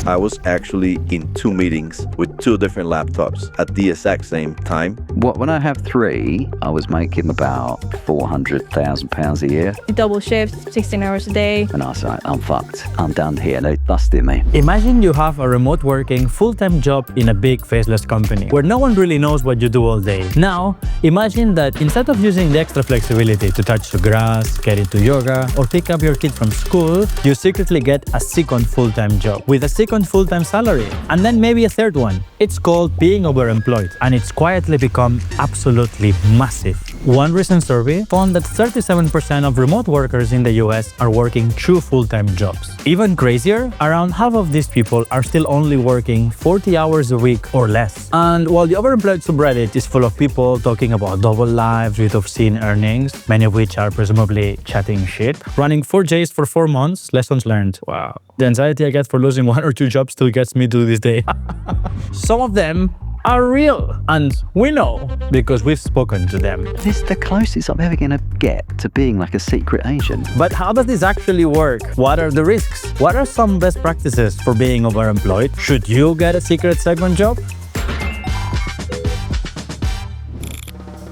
I was actually in 2 meetings with 2 different laptops at the exact same time. When I have 3, I was making about £400,000 a year. Double shift, 16 hours a day. And I was like, I'm fucked. I'm down here. They busted me. Imagine you have a remote working full-time job in a big faceless company where no one really knows what you do all day. Now, imagine that instead of using the extra flexibility to touch the grass, get into yoga, or pick up your kid from school, you secretly get a second full-time job with a second full-time salary, and then maybe a third one. It's called being overemployed, and it's quietly become absolutely massive. One recent survey found that 37% of remote workers in the US are working 2 full-time jobs. Even crazier, around half of these people are still only working 40 hours a week or less. And while the overemployed subreddit is full of people talking about double lives with obscene earnings, many of which are presumably chatting shit, running 4Js for 4 months, lessons learned. Wow. The anxiety I get for losing 1 or 2 jobs still gets me to this day. Some of them are real, and we know because we've spoken to them. This is the closest I'm ever going to get to being like a secret agent. But how does this actually work? What are the risks? What are some best practices for being overemployed? Should you get a secret second job?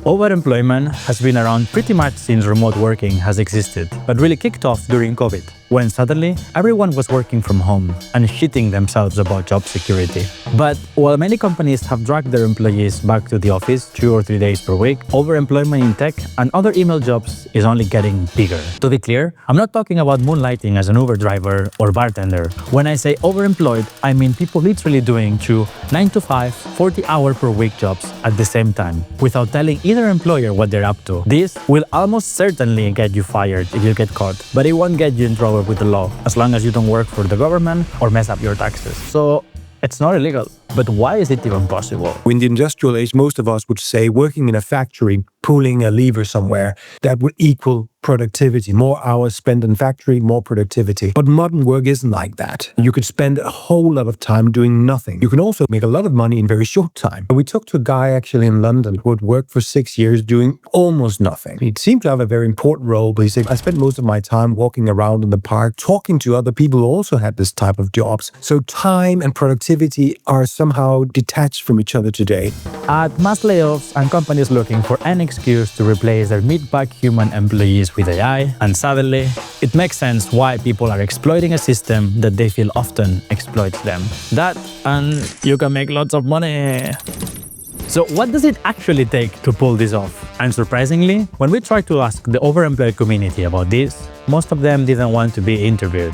Overemployment has been around pretty much since remote working has existed, but really kicked off during COVID, when suddenly everyone was working from home and shitting themselves about job security. But while many companies have dragged their employees back to the office 2 or 3 days per week, overemployment in tech and other email jobs is only getting bigger. To be clear, I'm not talking about moonlighting as an Uber driver or bartender. When I say overemployed, I mean people literally doing 2 9-to-5, 40-hour per week jobs at the same time, without telling either employer what they're up to. This will almost certainly get you fired if you get caught, but it won't get you in trouble with the law, as long as you don't work for the government or mess up your taxes. So it's not illegal. But why is it even possible? In the industrial age, most of us would say working in a factory, pulling a lever somewhere, that would equal productivity. More hours spent in factory, more productivity. But modern work isn't like that. You could spend a whole lot of time doing nothing. You can also make a lot of money in very short time. We talked to a guy actually in London who had worked for 6 years doing almost nothing. He seemed to have a very important role, but he said, I spent most of my time walking around in the park, talking to other people who also had this type of jobs. So time and productivity are somehow detached from each other today. At mass layoffs and companies looking for an excuse to replace their meatbag human employees with AI, and suddenly, it makes sense why people are exploiting a system that they feel often exploits them. That, and you can make lots of money. So what does it actually take to pull this off? And surprisingly, when we tried to ask the overemployed community about this, most of them didn't want to be interviewed.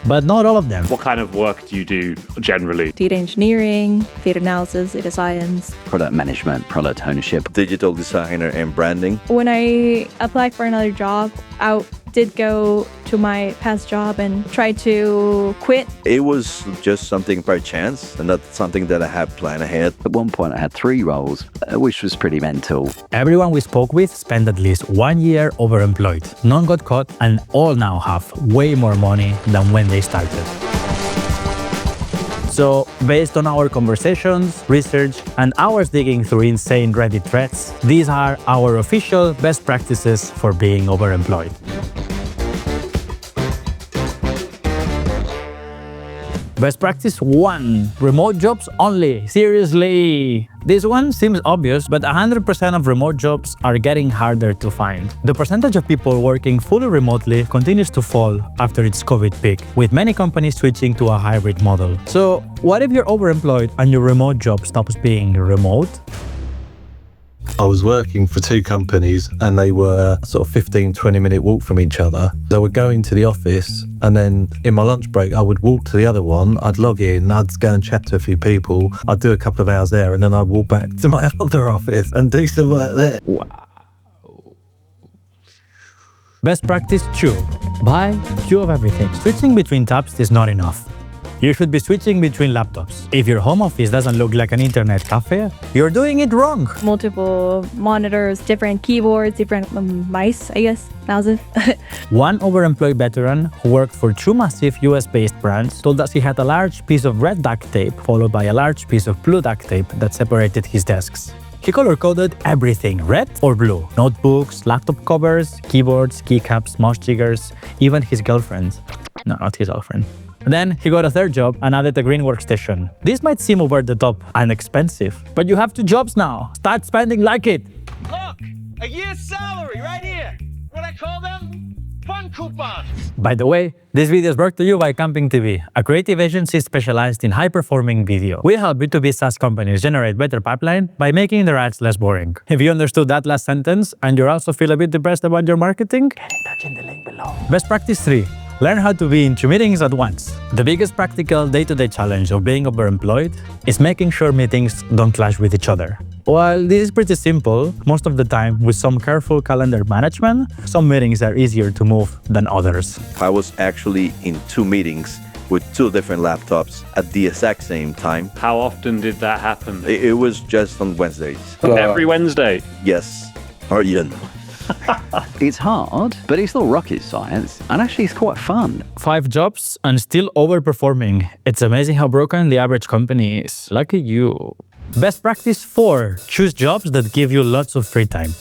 But not all of them. What kind of work do you do generally? Data engineering, data analysis, data science. Product management, product ownership. Digital designer and branding. When I applied for another job, I did go to my past job and try to quit. It was just something by chance and not something that I had planned ahead. At one point I had 3 roles, which was pretty mental. Everyone we spoke with spent at least 1 year overemployed. None got caught, and all now have way more money than when they started. So, based on our conversations, research, and hours digging through insane Reddit threads, these are our official best practices for being overemployed. Best practice 1. Remote jobs only. Seriously. This one seems obvious, but 100% of remote jobs are getting harder to find. The percentage of people working fully remotely continues to fall after its COVID peak, with many companies switching to a hybrid model. So, what if you're overemployed and your remote job stops being remote? I was working for 2 companies and they were sort of 15-20 minute walk from each other. So I would go into the office and then in my lunch break I would walk to the other one, I'd log in, I'd go and chat to a few people, I'd do a couple of hours there and then I'd walk back to my other office and do some work there. Wow. Best practice 2. Buy 2 of everything. Switching between tabs is not enough. You should be switching between laptops. If your home office doesn't look like an internet cafe, you're doing it wrong. Multiple monitors, different keyboards, different mice, I guess, mouses. One overemployed veteran who worked for 2 massive US-based brands told us he had a large piece of red duct tape followed by a large piece of blue duct tape that separated his desks. He color-coded everything, red or blue. Notebooks, laptop covers, keyboards, keycaps, mouse triggers, even his girlfriend. No, not his girlfriend. Then he got a third job and added a green workstation. This might seem over the top and expensive, but you have 2 jobs now. Start spending like it. Look, a year's salary right here. What I call them? Fun coupons. By the way, this video is brought to you by Camping TV, a creative agency specialized in high-performing video. We help B2B SaaS companies generate better pipeline by making their ads less boring. If you understood that last sentence and you also feel a bit depressed about your marketing, get in touch in the link below. Best practice 3. Learn how to be in 2 meetings at once. The biggest practical day-to-day challenge of being overemployed is making sure meetings don't clash with each other. While this is pretty simple, most of the time with some careful calendar management, some meetings are easier to move than others. I was actually in 2 meetings with 2 different laptops at the exact same time. How often did that happen? It was just on Wednesdays. Every Wednesday? Yes. Or you know. It's hard, but it's not rocket science, and actually it's quite fun. 5 jobs and still overperforming. It's amazing how broken the average company is. Lucky you. Best practice 4. Choose jobs that give you lots of free time.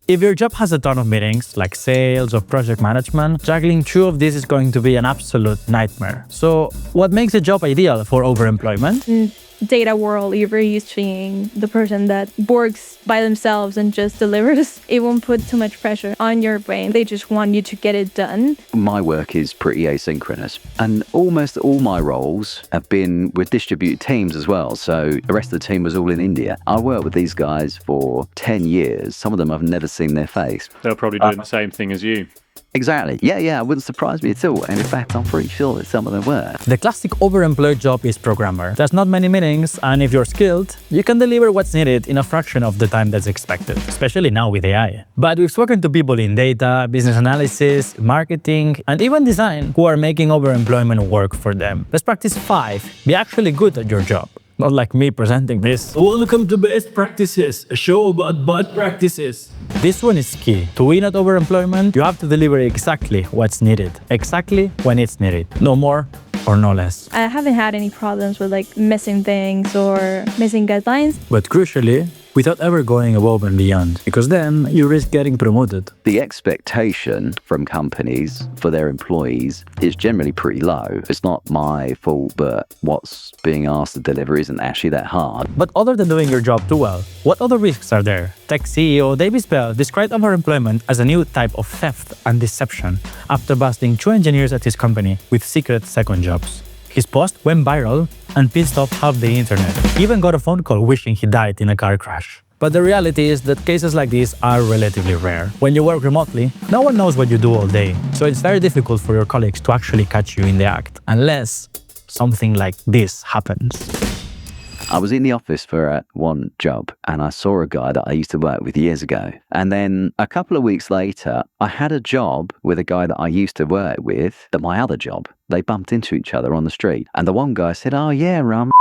If your job has a ton of meetings, like sales or project management, juggling 2 of these is going to be an absolute nightmare. So, what makes a job ideal for overemployment? Data world, you're very used to being the person that works by themselves and just delivers. It won't put too much pressure on your brain. They just want you to get it done. My work is pretty asynchronous, and almost all my roles have been with distributed teams as well. So the rest of the team was all in India. I worked with these guys for 10 years. Some of them I've never seen their face. They're probably doing the same thing as you. Exactly. Yeah, it wouldn't surprise me at all. And in fact, I'm pretty sure that some of them were. The classic overemployed job is programmer. There's not many meetings, and if you're skilled, you can deliver what's needed in a fraction of the time that's expected, especially now with AI. But we've spoken to people in data, business analysis, marketing, and even design who are making overemployment work for them. Best practice 5. Be actually good at your job. Not like me presenting this. Welcome to Best Practices, a show about bad practices. This one is key. To win at overemployment, you have to deliver exactly what's needed, exactly when it's needed. No more or no less. I haven't had any problems with like missing things or missing deadlines. But crucially, without ever going above and beyond, because then you risk getting promoted. The expectation from companies for their employees is generally pretty low. It's not my fault, but what's being asked to deliver isn't actually that hard. But other than doing your job too well, what other risks are there? Tech CEO David Spell described overemployment as a new type of theft and deception after busting 2 engineers at his company with secret second jobs. His post went viral and pissed off half the internet. He even got a phone call wishing he died in a car crash. But the reality is that cases like these are relatively rare. When you work remotely, no one knows what you do all day, so it's very difficult for your colleagues to actually catch you in the act, unless something like this happens. I was in the office for one job, and I saw a guy that I used to work with years ago. And then a couple of weeks later, I had a job with a guy that I used to work with at my other job. They bumped into each other on the street. And the one guy said, "Oh yeah, around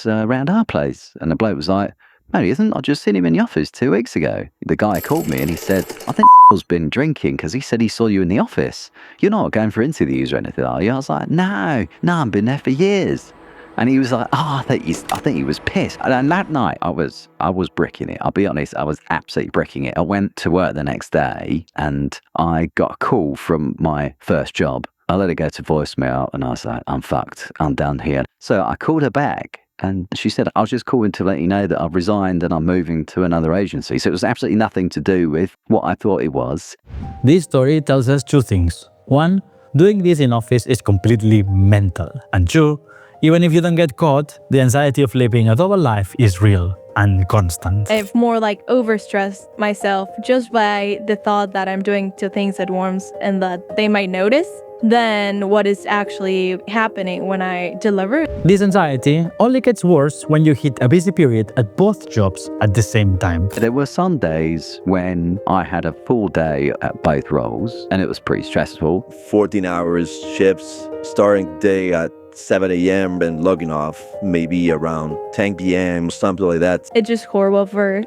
our place." And the bloke was like, "No, he isn't. I just seen him in the office 2 weeks ago." The guy called me and he said, "I think has been drinking because he said he saw you in the office. You're not going for interviews or anything, are you?" I was like, No, I've been there for years." And he was like, "Oh, I think he was pissed." And that night, I was bricking it. I'll be honest, I was absolutely bricking it. I went to work the next day and I got a call from my first job. I let it go to voicemail and I was like, "I'm fucked. I'm done here." So I called her back and she said, "I was just calling to let you know that I've resigned and I'm moving to another agency." So it was absolutely nothing to do with what I thought it was. This story tells us 2 things. 1, doing this in office is completely mental. And 2, even if you don't get caught, the anxiety of living a double life is real and constant. I've more like overstressed myself just by the thought that I'm doing 2 things at once and that they might notice than what is actually happening when I deliver. This anxiety only gets worse when you hit a busy period at both jobs at the same time. There were some days when I had a full day at both roles and it was pretty stressful. 14 hours shifts, starting day at 7 a.m. and logging off maybe around 10 p.m., something like that. It's just horrible for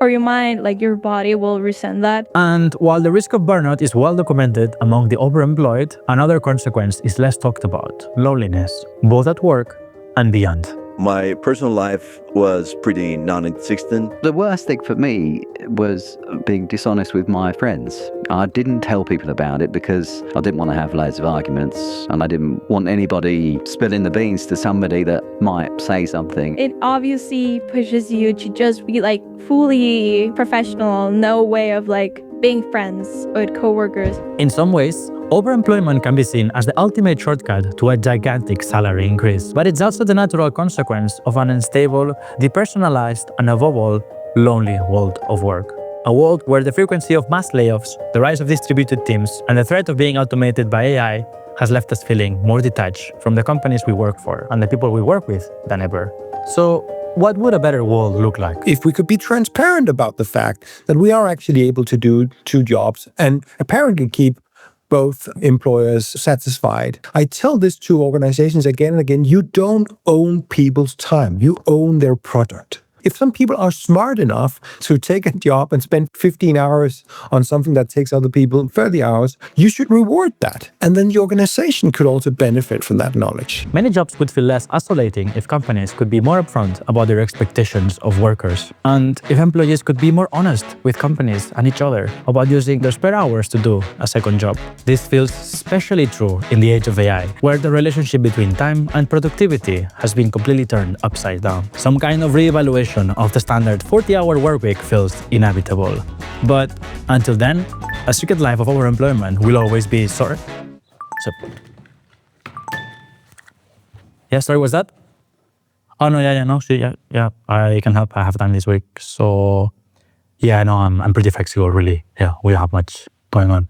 your mind, like your body will resent that. And while the risk of burnout is well documented among the overemployed, another consequence is less talked about: loneliness, both at work and beyond. My personal life was pretty non-existent. The worst thing for me was being dishonest with my friends. I didn't tell people about it because I didn't want to have loads of arguments and I didn't want anybody spilling the beans to somebody that might say something. It obviously pushes you to just be like fully professional, no way of like being friends with coworkers. In some ways, overemployment can be seen as the ultimate shortcut to a gigantic salary increase. But it's also the natural consequence of an unstable, depersonalized, and above all, lonely world of work. A world where the frequency of mass layoffs, the rise of distributed teams, and the threat of being automated by AI has left us feeling more detached from the companies we work for and the people we work with than ever. So, what would a better world look like? If we could be transparent about the fact that we are actually able to do two jobs and apparently keep both employers satisfied. I tell this to organizations again and again, you don't own people's time, you own their product. If some people are smart enough to take a job and spend 15 hours on something that takes other people 30 hours, you should reward that. And then the organization could also benefit from that knowledge. Many jobs would feel less isolating if companies could be more upfront about their expectations of workers. And if employees could be more honest with companies and each other about using their spare hours to do a second job. This feels especially true in the age of AI, where the relationship between time and productivity has been completely turned upside down. Some kind of reevaluation of the standard 40-hour workweek feels inevitable. But until then, a secret life of overemployment will always be sorry. Yeah, sorry, what's that? Oh no, yeah, I can help. I have time this week. So yeah, no, I'm pretty flexible, really. Yeah, we don't have much going on.